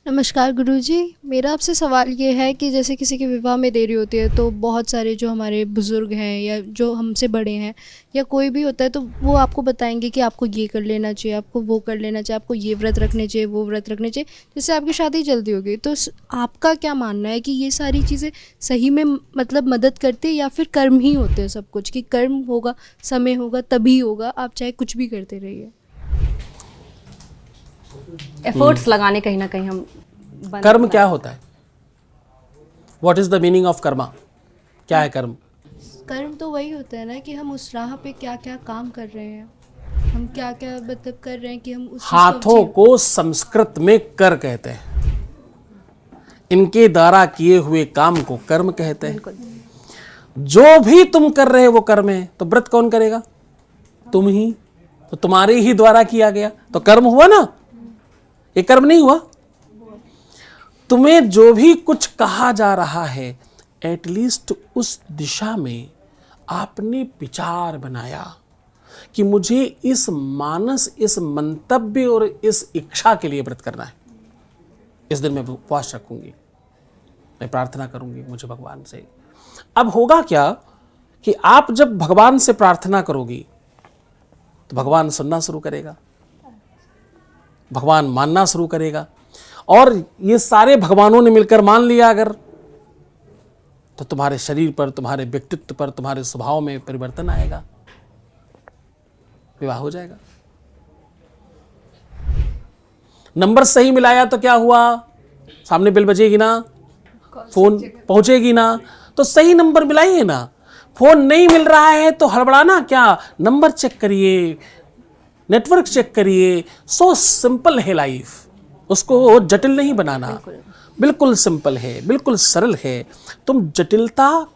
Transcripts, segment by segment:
नमस्कार गुरुजी। मेरा आपसे सवाल ये है कि जैसे किसी की विवाह में देरी होती है तो बहुत सारे जो हमारे बुज़ुर्ग हैं या जो हमसे बड़े हैं या कोई भी होता है तो वो आपको बताएंगे कि आपको ये कर लेना चाहिए, आपको वो कर लेना चाहिए, आपको ये व्रत रखने चाहिए, वो व्रत रखने चाहिए, जिससे आपकी शादी जल्दी होगी। तो आपका क्या मानना है कि ये सारी चीज़ें सही में मतलब मदद करती है या फिर कर्म ही होते हैं सब कुछ, कि कर्म होगा, समय होगा, तभी होगा, आप चाहे कुछ भी करते रहिए? एफर्ट्स लगाने कहीं ना कहीं हम कर्म क्या होता है? What is the meaning of Karma? क्या है कर्म? कर्म तो वही होता है ना कि हम उस राह पे क्या क्या काम कर रहे हैं, हम क्या क्या मतलब कर रहे हैं कि हम उस चीज़ को हाथों को संस्कृत में कर कहते हैं। इनके द्वारा किए हुए काम को कर्म कहते हैं। जो भी तुम कर रहे हो वो कर्म है। तो व्रत कौन करेगा? तुम ही। तो तुम्हारे ही द्वारा किया गया तो कर्म हुआ ना? ये कर्म नहीं हुआ? तुम्हें जो भी कुछ कहा जा रहा है एटलीस्ट उस दिशा में आपने विचार बनाया कि मुझे इस मानस, इस मंतव्य और इस इच्छा के लिए व्रत करना है। इस दिन मैं उपवास रखूंगी, मैं प्रार्थना करूंगी मुझे भगवान से। अब होगा क्या कि आप जब भगवान से प्रार्थना करोगी तो भगवान सुनना शुरू करेगा, भगवान मानना शुरू करेगा। और ये सारे भगवानों ने मिलकर मान लिया अगर, तो तुम्हारे शरीर पर, तुम्हारे व्यक्तित्व पर, तुम्हारे स्वभाव में परिवर्तन आएगा, विवाह हो जाएगा। नंबर सही मिलाया तो क्या हुआ? सामने बिल बजेगी ना, फोन पहुंचेगी ना, तो सही नंबर मिलाइए ना। फोन नहीं मिल रहा है तो हड़बड़ाना क्या? नंबर चेक करिए, नेटवर्क चेक करिए। सो सिंपल है लाइफ, उसको जटिल नहीं बनाना। बिल्कुल सिंपल है, बिल्कुल सरल है। तुम जटिलता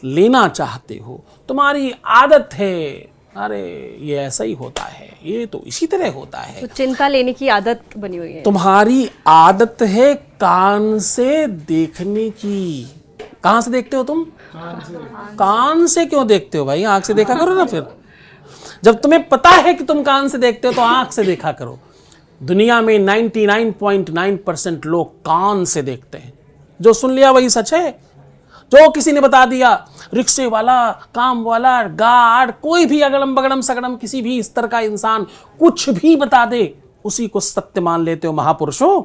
लेना चाहते हो, तुम्हारी आदत है, अरे ये ऐसा ही होता है, ये तो इसी तरह होता है। तो चिंता लेने की आदत बनी हुई है। तुम्हारी आदत है कान से देखने की। कहां से देखते हो तुम? कान से क्यों देखते हो भाई? आंख से देखा करो ना। फिर जब तुम्हें पता है कि तुम कान से देखते हो तो आंख से देखा करो। दुनिया में 99.9% लोग कान से देखते हैं। जो सुन लिया वही सच है। जो किसी ने बता दिया, रिक्शे वाला, काम वाला, गार्ड, कोई भी अगड़म बगड़म सगड़म किसी भी स्तर का इंसान कुछ भी बता दे, उसी को सत्य मान लेते हो महापुरुषों।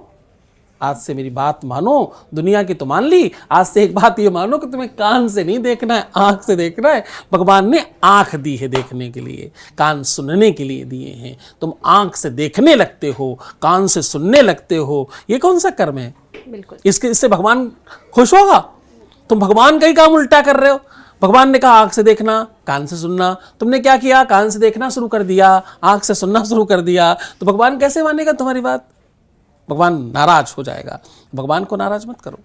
आज से मेरी बात मानो, दुनिया की तो मान ली, आज से एक बात ये मानो कि तुम्हें कान से नहीं देखना है, आंख से देखना है। भगवान ने आंख दी है देखने के लिए, कान सुनने के लिए दिए हैं। तुम आंख से देखने लगते हो, कान से सुनने लगते हो, ये कौन सा कर्म है? बिल्कुल। इससे भगवान खुश होगा? तुम भगवान का ही काम उल्टा कर रहे हो। भगवान ने कहा आंख से देखना, कान से सुनना, तुमने क्या किया? कान से देखना शुरू कर दिया, आंख से सुनना शुरू कर दिया। तो भगवान कैसे मानेगा तुम्हारी बात? भगवान नाराज हो जाएगा। भगवान को नाराज मत करो।